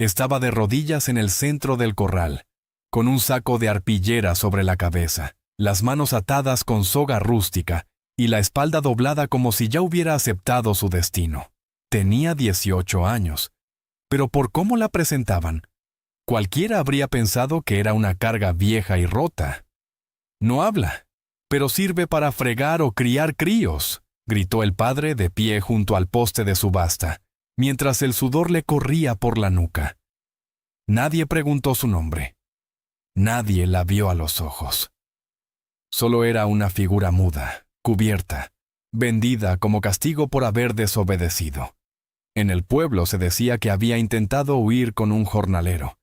Estaba de rodillas en el centro del corral, con un saco de arpillera sobre la cabeza, las manos atadas con soga rústica y la espalda doblada como si ya hubiera aceptado su destino. Tenía 18 años, pero por cómo la presentaban, cualquiera habría pensado que era una carga vieja y rota. «No habla, pero sirve para fregar o criar críos», gritó el padre de pie junto al poste de subasta, mientras el sudor le corría por la nuca. Nadie preguntó su nombre. Nadie la vio a los ojos. Solo era una figura muda, cubierta, vendida como castigo por haber desobedecido. En el pueblo se decía que había intentado huir con un jornalero,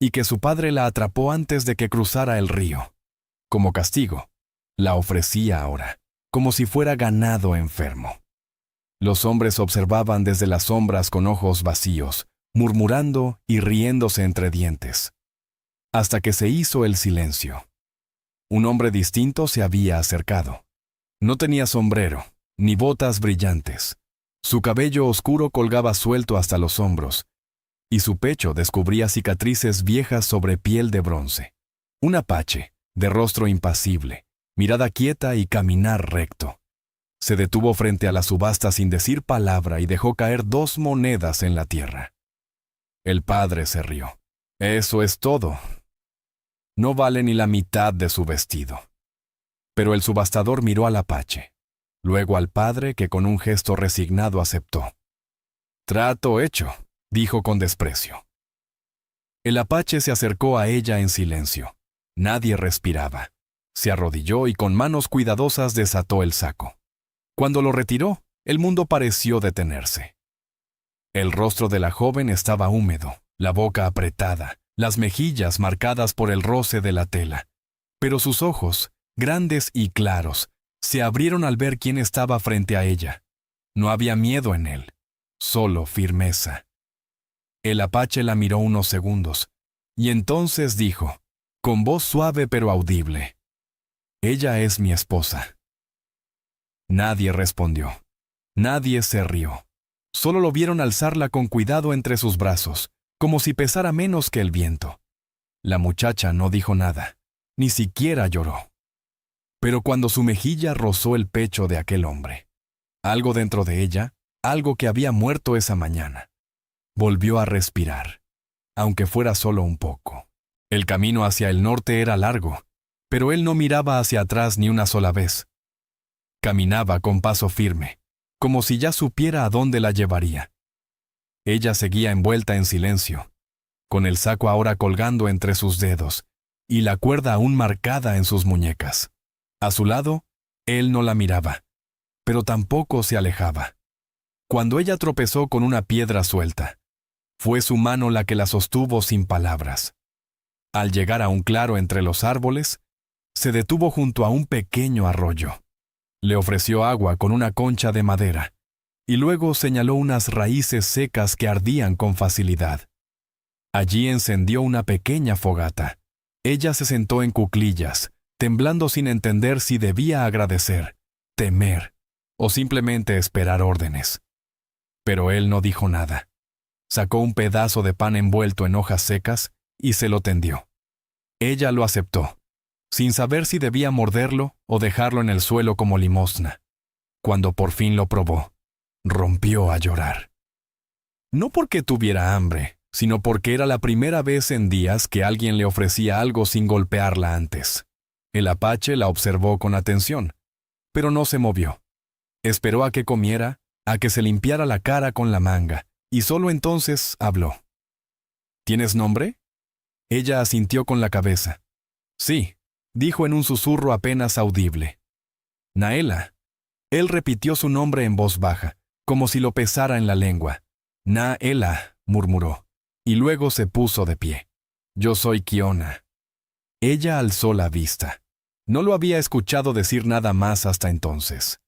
y que su padre la atrapó antes de que cruzara el río. Como castigo, la ofrecía ahora, como si fuera ganado enfermo. Los hombres observaban desde las sombras con ojos vacíos, murmurando y riéndose entre dientes, hasta que se hizo el silencio. Un hombre distinto se había acercado. No tenía sombrero, ni botas brillantes. Su cabello oscuro colgaba suelto hasta los hombros, y su pecho descubría cicatrices viejas sobre piel de bronce. Un apache, de rostro impasible, mirada quieta y caminar recto. Se detuvo frente a la subasta sin decir palabra y dejó caer 2 monedas en la tierra. El padre se rió. «Eso es todo. No vale ni la mitad de su vestido». Pero el subastador miró al apache, luego al padre que con un gesto resignado aceptó. «Trato hecho», dijo con desprecio. El apache se acercó a ella en silencio. Nadie respiraba. Se arrodilló y con manos cuidadosas desató el saco. Cuando lo retiró, el mundo pareció detenerse. El rostro de la joven estaba húmedo, la boca apretada, las mejillas marcadas por el roce de la tela. Pero sus ojos, grandes y claros, se abrieron al ver quién estaba frente a ella. No había miedo en él, solo firmeza. El apache la miró unos segundos, y entonces dijo, con voz suave pero audible, «Ella es mi esposa». Nadie respondió. Nadie se rió. Solo lo vieron alzarla con cuidado entre sus brazos, como si pesara menos que el viento. La muchacha no dijo nada, ni siquiera lloró. Pero cuando su mejilla rozó el pecho de aquel hombre, algo dentro de ella, algo que había muerto esa mañana, volvió a respirar, aunque fuera solo un poco. El camino hacia el norte era largo, pero él no miraba hacia atrás ni una sola vez. Caminaba con paso firme, como si ya supiera a dónde la llevaría. Ella seguía envuelta en silencio, con el saco ahora colgando entre sus dedos y la cuerda aún marcada en sus muñecas. A su lado, él no la miraba, pero tampoco se alejaba. Cuando ella tropezó con una piedra suelta, fue su mano la que la sostuvo sin palabras. Al llegar a un claro entre los árboles, se detuvo junto a un pequeño arroyo. Le ofreció agua con una concha de madera, y luego señaló unas raíces secas que ardían con facilidad. Allí encendió una pequeña fogata. Ella se sentó en cuclillas, temblando sin entender si debía agradecer, temer o simplemente esperar órdenes. Pero él no dijo nada. Sacó un pedazo de pan envuelto en hojas secas y se lo tendió. Ella lo aceptó, sin saber si debía morderlo o dejarlo en el suelo como limosna. Cuando por fin lo probó, rompió a llorar. No porque tuviera hambre, sino porque era la primera vez en días que alguien le ofrecía algo sin golpearla antes. El apache la observó con atención, pero no se movió. Esperó a que comiera, a que se limpiara la cara con la manga, y solo entonces habló. ¿Tienes nombre? Ella asintió con la cabeza. Sí, dijo en un susurro apenas audible. Naela. Él repitió su nombre en voz baja, como si lo pesara en la lengua. Naela, murmuró, y luego se puso de pie. Yo soy Kiona. Ella alzó la vista. No lo había escuchado decir nada más hasta entonces.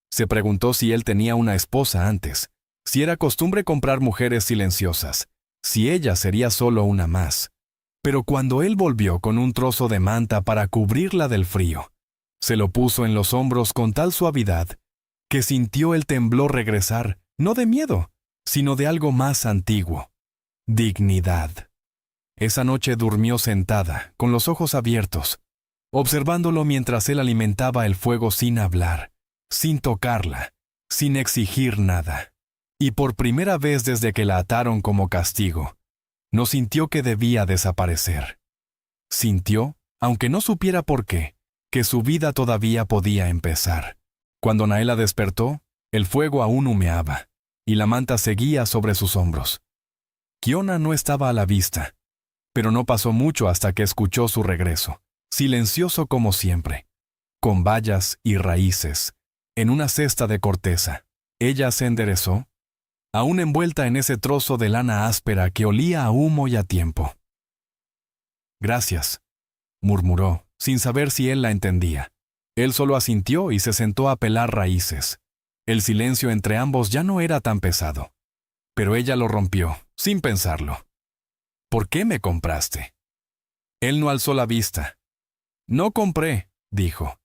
Se preguntó si él tenía una esposa antes, si era costumbre comprar mujeres silenciosas, si ella sería solo una más. Pero cuando él volvió con un trozo de manta para cubrirla del frío, se lo puso en los hombros con tal suavidad que sintió el temblor regresar, no de miedo, sino de algo más antiguo. dignidad. Esa noche durmió sentada, con los ojos abiertos, observándolo mientras él alimentaba el fuego sin hablar, sin tocarla, sin exigir nada. Y por primera vez desde que la ataron como castigo, no sintió que debía desaparecer. Sintió, aunque no supiera por qué, que su vida todavía podía empezar. Cuando Naela despertó, el fuego aún humeaba, y la manta seguía sobre sus hombros. Kiona no estaba a la vista, pero no pasó mucho hasta que escuchó su regreso, silencioso como siempre, con bayas y raíces, en una cesta de corteza. Ella se enderezó, aún envuelta en ese trozo de lana áspera que olía a humo y a tiempo. «Gracias», murmuró, sin saber si él la entendía. Él solo asintió y se sentó a pelar raíces. El silencio entre ambos ya no era tan pesado. Pero ella lo rompió, sin pensarlo. «¿Por qué me compraste?» Él no alzó la vista. «No compré», dijo.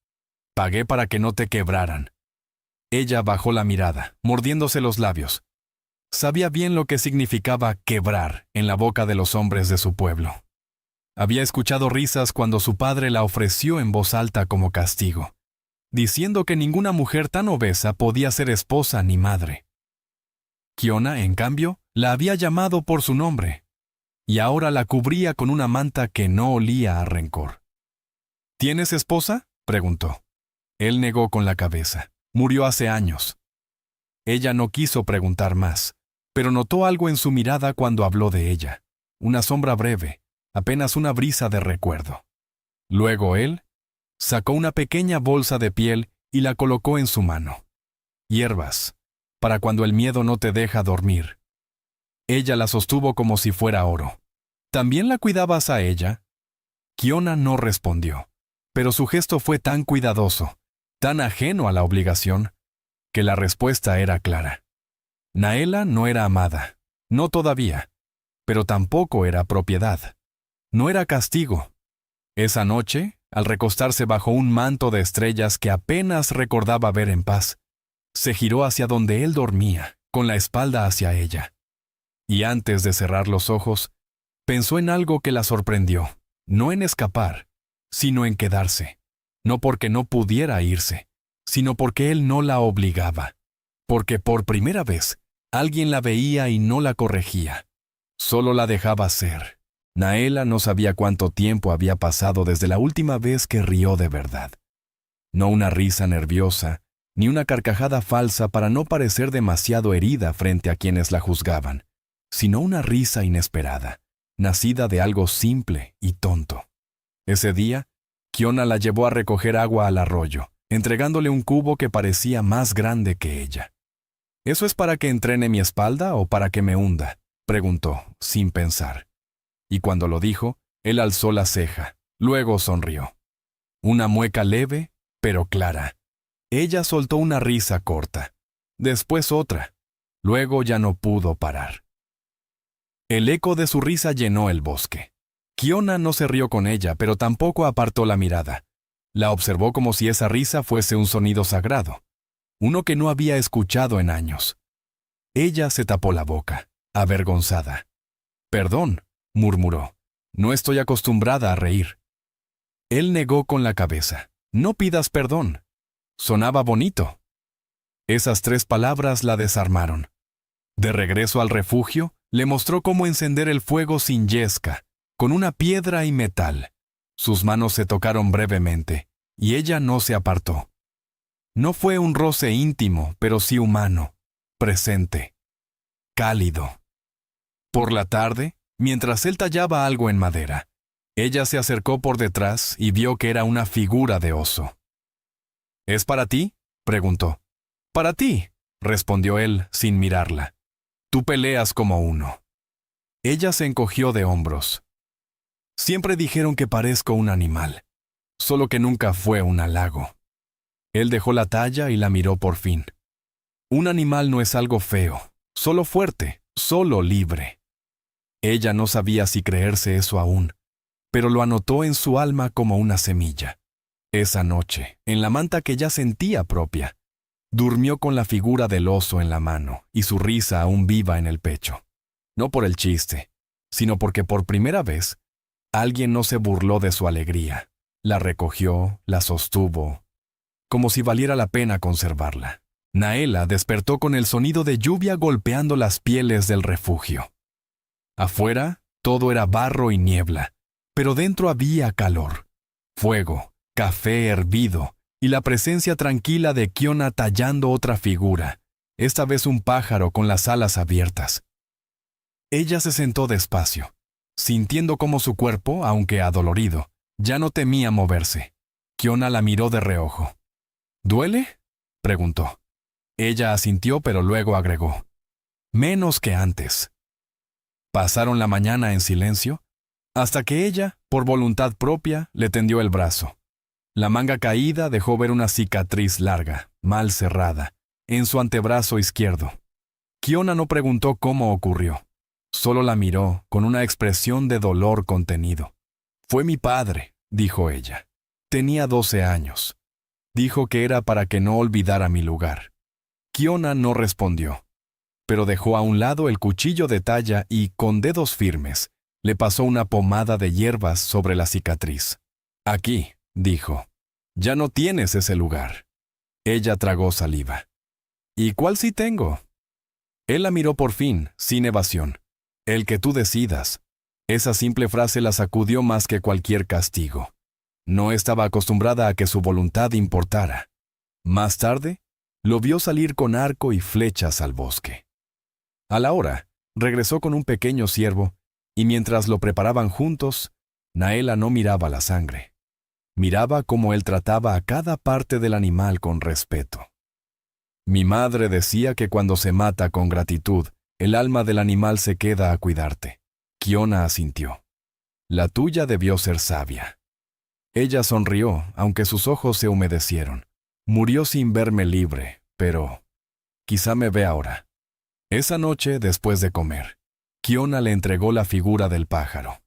«Pagué para que no te quebraran». Ella bajó la mirada, mordiéndose los labios. Sabía bien lo que significaba quebrar en la boca de los hombres de su pueblo. Había escuchado risas cuando su padre la ofreció en voz alta como castigo, diciendo que ninguna mujer tan obesa podía ser esposa ni madre. Kiona, en cambio, la había llamado por su nombre, y ahora la cubría con una manta que no olía a rencor. «¿Tienes esposa?», preguntó. Él negó con la cabeza. «Murió hace años». Ella no quiso preguntar más, pero notó algo en su mirada cuando habló de ella. Una sombra breve, apenas una brisa de recuerdo. Luego él sacó una pequeña bolsa de piel y la colocó en su mano. «Hierbas, para cuando el miedo no te deja dormir». Ella la sostuvo como si fuera oro. «¿También la cuidabas a ella?». Kiona no respondió, pero su gesto fue tan cuidadoso, tan ajeno a la obligación, que la respuesta era clara. Naela no era amada, no todavía, pero tampoco era propiedad. No era castigo. Esa noche, al recostarse bajo un manto de estrellas que apenas recordaba ver en paz, se giró hacia donde él dormía, con la espalda hacia ella. Y antes de cerrar los ojos, pensó en algo que la sorprendió, no en escapar, sino en quedarse, no porque no pudiera irse, sino porque él no la obligaba, porque por primera vez alguien la veía y no la corregía, solo la dejaba ser. Naela no sabía cuánto tiempo había pasado desde la última vez que rió de verdad. No una risa nerviosa, ni una carcajada falsa para no parecer demasiado herida frente a quienes la juzgaban, sino una risa inesperada, nacida de algo simple y tonto. Ese día, Kiona la llevó a recoger agua al arroyo, entregándole un cubo que parecía más grande que ella. «¿Eso es para que entrene mi espalda o para que me hunda?», preguntó, sin pensar. Y cuando lo dijo, él alzó la ceja, luego sonrió. Una mueca leve, pero clara. Ella soltó una risa corta, después otra. Luego ya no pudo parar. El eco de su risa llenó el bosque. Kiona no se rió con ella, pero tampoco apartó la mirada. La observó como si esa risa fuese un sonido sagrado, uno que no había escuchado en años. Ella se tapó la boca, avergonzada. «Perdón», murmuró, «no estoy acostumbrada a reír». Él negó con la cabeza. «No pidas perdón». Sonaba bonito. Esas 3 palabras la desarmaron. De regreso al refugio, le mostró cómo encender el fuego sin yesca, con una piedra y metal. Sus manos se tocaron brevemente, y ella no se apartó. No fue un roce íntimo, pero sí humano, presente, cálido. Por la tarde, mientras él tallaba algo en madera, ella se acercó por detrás y vio que era una figura de oso. «¿Es para ti?», preguntó. «Para ti», respondió él sin mirarla. «Tú peleas como uno». Ella se encogió de hombros. «Siempre dijeron que parezco un animal, solo que nunca fue un halago». Él dejó la talla y la miró por fin. «Un animal no es algo feo, solo fuerte, solo libre». Ella no sabía si creerse eso aún, pero lo anotó en su alma como una semilla. Esa noche, en la manta que ya sentía propia, durmió con la figura del oso en la mano y su risa aún viva en el pecho. no por el chiste, sino porque por primera vez alguien no se burló de su alegría. La recogió, la sostuvo, como si valiera la pena conservarla. Naela despertó con el sonido de lluvia golpeando las pieles del refugio. Afuera, todo era barro y niebla, pero dentro había calor, fuego, café hervido y la presencia tranquila de Kiona tallando otra figura, esta vez un pájaro con las alas abiertas. Ella se sentó despacio, sintiendo cómo su cuerpo, aunque adolorido, ya no temía moverse. Kiona la miró de reojo. ¿Duele?, preguntó. Ella asintió, pero luego agregó: menos que antes. Pasaron la mañana en silencio, hasta que ella, por voluntad propia, le tendió el brazo. La manga caída dejó ver una cicatriz larga, mal cerrada, en su antebrazo izquierdo. Kiona no preguntó cómo ocurrió. Solo la miró con una expresión de dolor contenido. «Fue mi padre», dijo ella. «Tenía 12 años. Dijo que era para que no olvidara mi lugar». Kiona no respondió, pero dejó a un lado el cuchillo de talla y, con dedos firmes, le pasó una pomada de hierbas sobre la cicatriz. «Aquí», dijo, «ya no tienes ese lugar». Ella tragó saliva. «¿Y cuál sí tengo?» Él la miró por fin, sin evasión. «El que tú decidas». Esa simple frase la sacudió más que cualquier castigo. No estaba acostumbrada a que su voluntad importara. Más tarde, lo vio salir con arco y flechas al bosque. A la hora, regresó con un pequeño ciervo, y mientras lo preparaban juntos, Naela no miraba la sangre. Miraba cómo él trataba a cada parte del animal con respeto. «Mi madre decía que cuando se mata con gratitud, el alma del animal se queda a cuidarte». Kiona asintió. «La tuya debió ser sabia». Ella sonrió, aunque sus ojos se humedecieron. «Murió sin verme libre, pero quizá me ve ahora». Esa noche, después de comer, Kiona le entregó la figura del pájaro.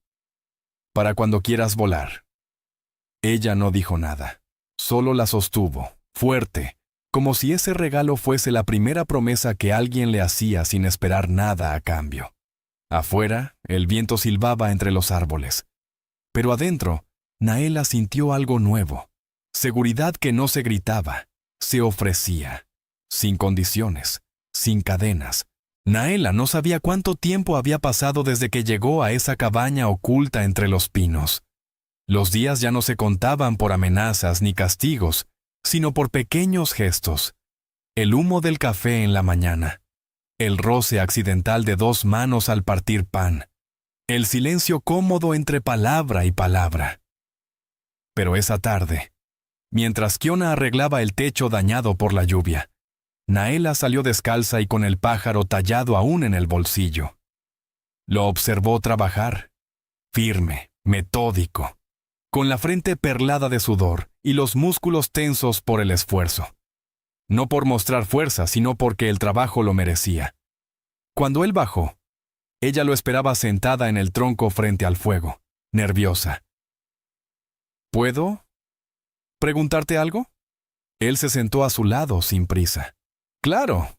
«Para cuando quieras volar». Ella no dijo nada, solo la sostuvo, fuerte, como si ese regalo fuese la primera promesa que alguien le hacía sin esperar nada a cambio. Afuera, el viento silbaba entre los árboles. Pero adentro, Naela sintió algo nuevo. Seguridad que no se gritaba, se ofrecía, sin condiciones, sin cadenas. Naela no sabía cuánto tiempo había pasado desde que llegó a esa cabaña oculta entre los pinos. Los días ya no se contaban por amenazas ni castigos, sino por pequeños gestos. El humo del café en la mañana, el roce accidental de 2 manos al partir pan, el silencio cómodo entre palabra y palabra. Pero esa tarde, mientras Kiona arreglaba el techo dañado por la lluvia, Naela salió descalza y con el pájaro tallado aún en el bolsillo. Lo observó trabajar, firme, metódico, con la frente perlada de sudor y los músculos tensos por el esfuerzo. No por mostrar fuerza, sino porque el trabajo lo merecía. Cuando él bajó, ella lo esperaba sentada en el tronco frente al fuego, nerviosa. «¿Puedo preguntarte algo?» Él se sentó a su lado sin prisa. «Claro».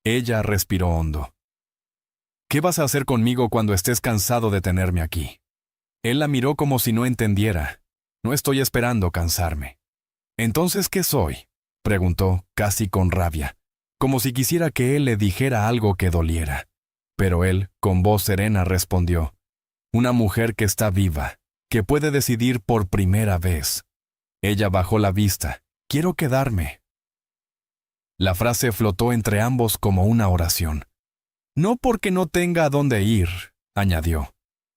Ella respiró hondo. «¿Qué vas a hacer conmigo cuando estés cansado de tenerme aquí?» Él la miró como si no entendiera. «No estoy esperando cansarme». «¿Entonces qué soy?», preguntó, casi con rabia, como si quisiera que él le dijera algo que doliera. Pero él, con voz serena, respondió: «Una mujer que está viva, que puede decidir por primera vez». Ella bajó la vista. «Quiero quedarme». La frase flotó entre ambos como una oración. «No porque no tenga a dónde ir», añadió,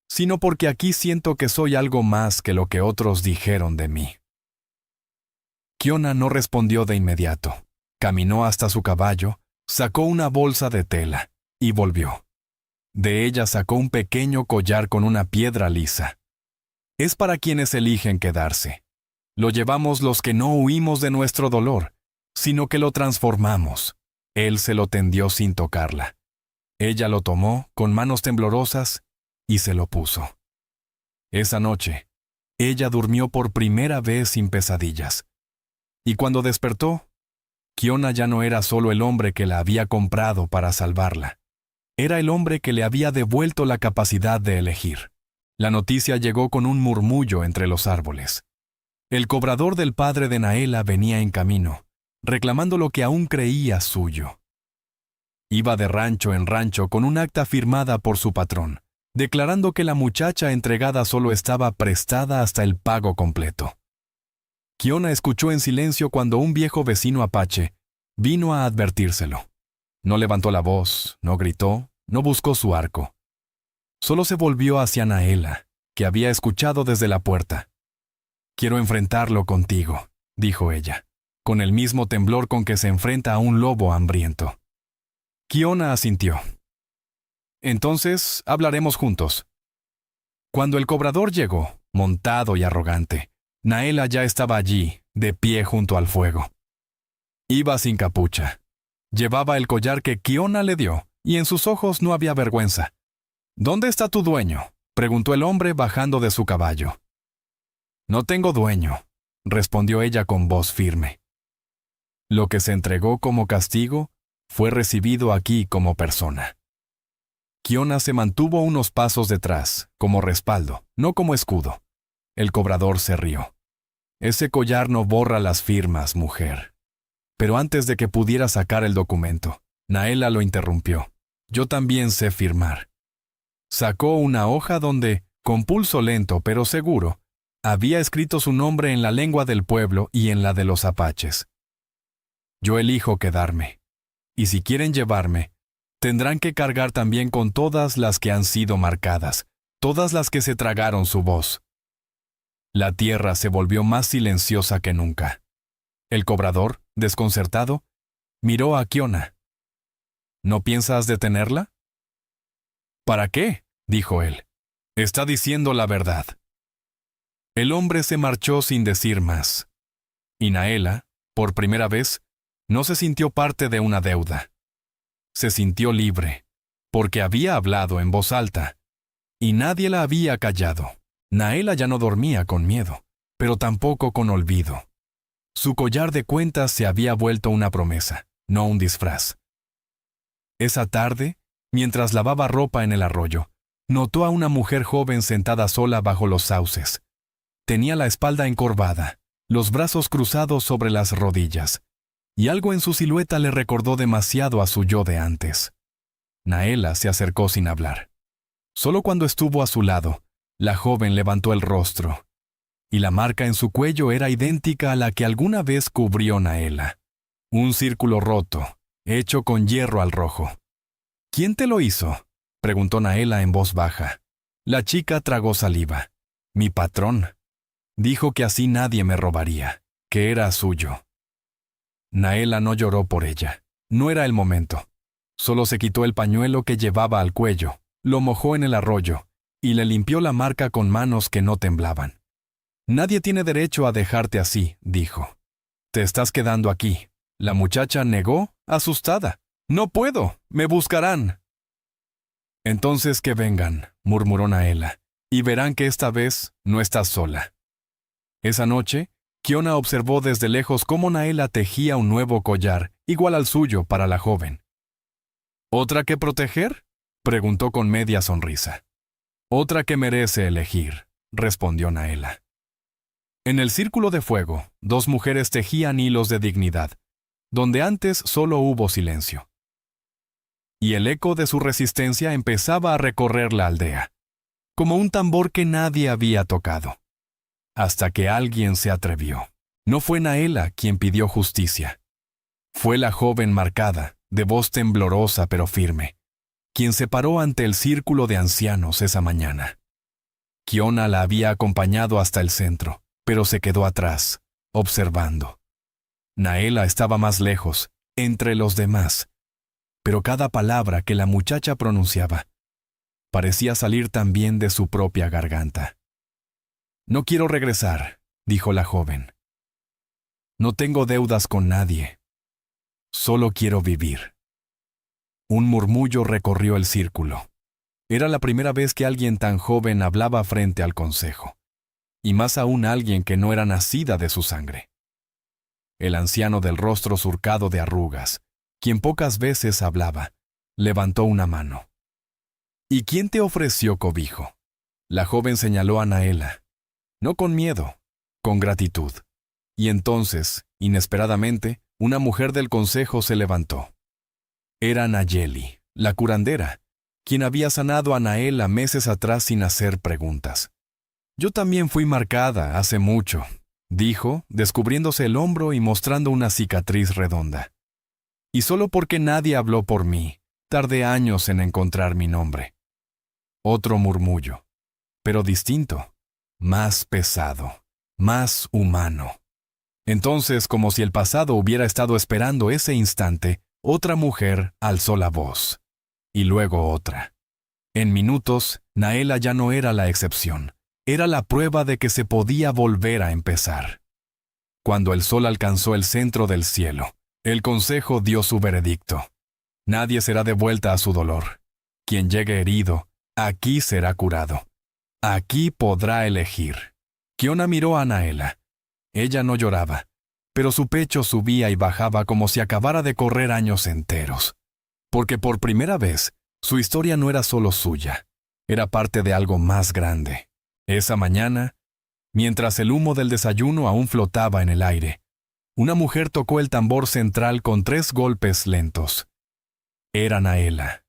«sino porque aquí siento que soy algo más que lo que otros dijeron de mí». Kiona no respondió de inmediato. Caminó hasta su caballo, sacó una bolsa de tela y volvió. De ella sacó un pequeño collar con una piedra lisa. «Es para quienes eligen quedarse. Lo llevamos los que no huimos de nuestro dolor, sino que lo transformamos». Él se lo tendió sin tocarla. Ella lo tomó con manos temblorosas y se lo puso. Esa noche, ella durmió por primera vez sin pesadillas. Y cuando despertó, Kiona ya no era solo el hombre que la había comprado para salvarla. Era el hombre que le había devuelto la capacidad de elegir. La noticia llegó con un murmullo entre los árboles. El cobrador del padre de Naela venía en camino, reclamando lo que aún creía suyo. Iba de rancho en rancho con un acta firmada por su patrón, declarando que la muchacha entregada solo estaba prestada hasta el pago completo. Kiona escuchó en silencio cuando un viejo vecino apache vino a advertírselo. No levantó la voz, no gritó, no buscó su arco. Solo se volvió hacia Naela, que había escuchado desde la puerta. «Quiero enfrentarlo contigo», dijo ella, con el mismo temblor con que se enfrenta a un lobo hambriento. Kiona asintió. «Entonces hablaremos juntos». Cuando el cobrador llegó, montado y arrogante, Naela ya estaba allí, de pie junto al fuego. Iba sin capucha. Llevaba el collar que Kiona le dio, y en sus ojos no había vergüenza. «¿Dónde está tu dueño?», preguntó el hombre bajando de su caballo. «No tengo dueño», respondió ella con voz firme. Lo que se entregó como castigo fue recibido aquí como persona. Kiona se mantuvo unos pasos detrás, como respaldo, no como escudo. El cobrador se rió. «Ese collar no borra las firmas, mujer». Pero antes de que pudiera sacar el documento, Naela lo interrumpió. «Yo también sé firmar». Sacó una hoja donde, con pulso lento pero seguro, había escrito su nombre en la lengua del pueblo y en la de los apaches. «Yo elijo quedarme. Y si quieren llevarme, tendrán que cargar también con todas las que han sido marcadas, todas las que se tragaron su voz». La tierra se volvió más silenciosa que nunca. El cobrador, desconcertado, miró a Kiona. «¿No piensas detenerla?». «¿Para qué?», dijo él. «Está diciendo la verdad». El hombre se marchó sin decir más. Y Naela, por primera vez, no se sintió parte de una deuda. Se sintió libre, porque había hablado en voz alta, y nadie la había callado. Naela ya no dormía con miedo, pero tampoco con olvido. Su collar de cuentas se había vuelto una promesa, no un disfraz. Esa tarde, mientras lavaba ropa en el arroyo, notó a una mujer joven sentada sola bajo los sauces. Tenía la espalda encorvada, los brazos cruzados sobre las rodillas, y algo en su silueta le recordó demasiado a su yo de antes. Naela se acercó sin hablar. Solo cuando estuvo a su lado, la joven levantó el rostro, y la marca en su cuello era idéntica a la que alguna vez cubrió Naela. Un círculo roto, hecho con hierro al rojo. «¿Quién te lo hizo?», preguntó Naela en voz baja. La chica tragó saliva. «Mi patrón. Dijo que así nadie me robaría, que era suyo». Naela no lloró por ella. No era el momento. Solo se quitó el pañuelo que llevaba al cuello, lo mojó en el arroyo, y le limpió la marca con manos que no temblaban. «Nadie tiene derecho a dejarte así», dijo. «Te estás quedando aquí». La muchacha negó, asustada. «No puedo, me buscarán». «Entonces que vengan», murmuró Naela, «y verán que esta vez no estás sola». Esa noche, Kiona observó desde lejos cómo Naela tejía un nuevo collar, igual al suyo, para la joven. «¿Otra que proteger?», preguntó con media sonrisa. «Otra que merece elegir», respondió Naela. En el círculo de fuego, dos mujeres tejían hilos de dignidad, donde antes solo hubo silencio. Y el eco de su resistencia empezaba a recorrer la aldea, como un tambor que nadie había tocado. Hasta que alguien se atrevió. No fue Naela quien pidió justicia. Fue la joven marcada, de voz temblorosa pero firme, quien se paró ante el círculo de ancianos esa mañana. Kiona la había acompañado hasta el centro, pero se quedó atrás, observando. Naela estaba más lejos, entre los demás, pero cada palabra que la muchacha pronunciaba parecía salir también de su propia garganta. «No quiero regresar», dijo la joven. «No tengo deudas con nadie. Solo quiero vivir». Un murmullo recorrió el círculo. Era la primera vez que alguien tan joven hablaba frente al consejo, y más aún alguien que no era nacida de su sangre. El anciano del rostro surcado de arrugas, quien pocas veces hablaba, levantó una mano. ¿Y quién te ofreció cobijo? La joven señaló a Naela. No con miedo, con gratitud. Y entonces, inesperadamente, una mujer del consejo se levantó. Era Nayeli, la curandera, quien había sanado a Naela meses atrás sin hacer preguntas. Yo también fui marcada hace mucho, dijo, descubriéndose el hombro y mostrando una cicatriz redonda. Y solo porque nadie habló por mí, tardé años en encontrar mi nombre. Otro murmullo, pero distinto, más pesado, más humano. Entonces, como si el pasado hubiera estado esperando ese instante, otra mujer alzó la voz. Y luego otra. En minutos, Naela ya no era la excepción. Era la prueba de que se podía volver a empezar. Cuando el sol alcanzó el centro del cielo, el consejo dio su veredicto. Nadie será devuelta a su dolor. Quien llegue herido, aquí será curado. Aquí podrá elegir. Kiona miró a Naela. Ella no lloraba, pero su pecho subía y bajaba como si acabara de correr años enteros. Porque por primera vez, su historia no era solo suya, era parte de algo más grande. Esa mañana, mientras el humo del desayuno aún flotaba en el aire, una mujer tocó el tambor central con 3 golpes lentos. Era Naela.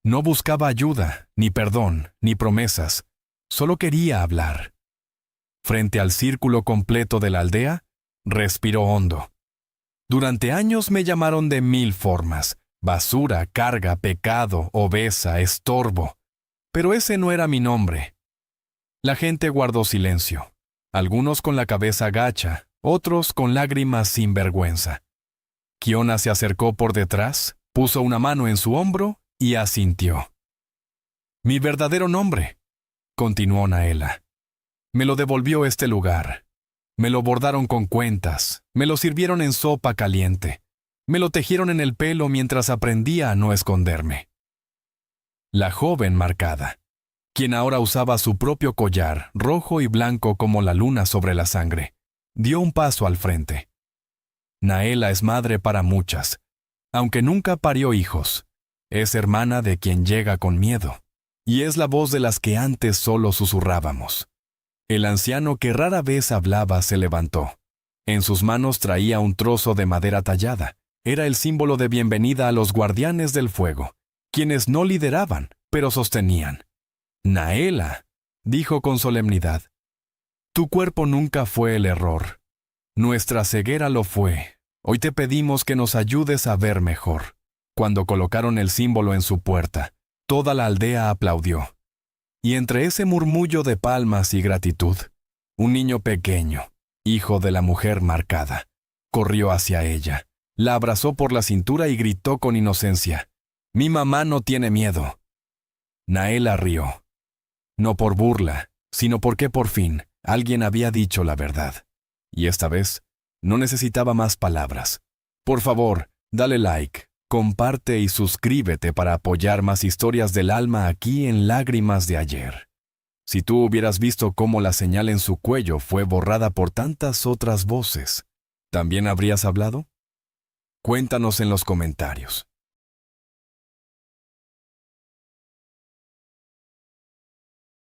No buscaba ayuda, ni perdón, ni promesas. Solo quería hablar. Frente al círculo completo de la aldea, respiró hondo. Durante años me llamaron de 1000 formas: basura, carga, pecado, obesa, estorbo. Pero ese no era mi nombre. La gente guardó silencio. Algunos con la cabeza gacha, otros con lágrimas sin vergüenza. Kiona se acercó por detrás, puso una mano en su hombro y asintió. Mi verdadero nombre, continuó Naela. Me lo devolvió este lugar. Me lo bordaron con cuentas, me lo sirvieron en sopa caliente, me lo tejieron en el pelo mientras aprendía a no esconderme. La joven marcada, quien ahora usaba su propio collar, rojo y blanco como la luna sobre la sangre, dio un paso al frente. Naela es madre para muchas, aunque nunca parió hijos. Es hermana de quien llega con miedo, y es la voz de las que antes solo susurrábamos. El anciano que rara vez hablaba se levantó. En sus manos traía un trozo de madera tallada. Era el símbolo de bienvenida a los guardianes del fuego, quienes no lideraban, pero sostenían. Naela, dijo con solemnidad, tu cuerpo nunca fue el error. Nuestra ceguera lo fue. Hoy te pedimos que nos ayudes a ver mejor. Cuando colocaron el símbolo en su puerta, toda la aldea aplaudió. Y entre ese murmullo de palmas y gratitud, un niño pequeño, hijo de la mujer marcada, corrió hacia ella, la abrazó por la cintura y gritó con inocencia, «Mi mamá no tiene miedo». Naela rió. No por burla, sino porque por fin alguien había dicho la verdad. Y esta vez no necesitaba más palabras. Por favor, dale like, comparte y suscríbete para apoyar más historias del alma aquí en Lágrimas de Ayer. Si tú hubieras visto cómo la señal en su cuello fue borrada por tantas otras voces, ¿también habrías hablado? Cuéntanos en los comentarios.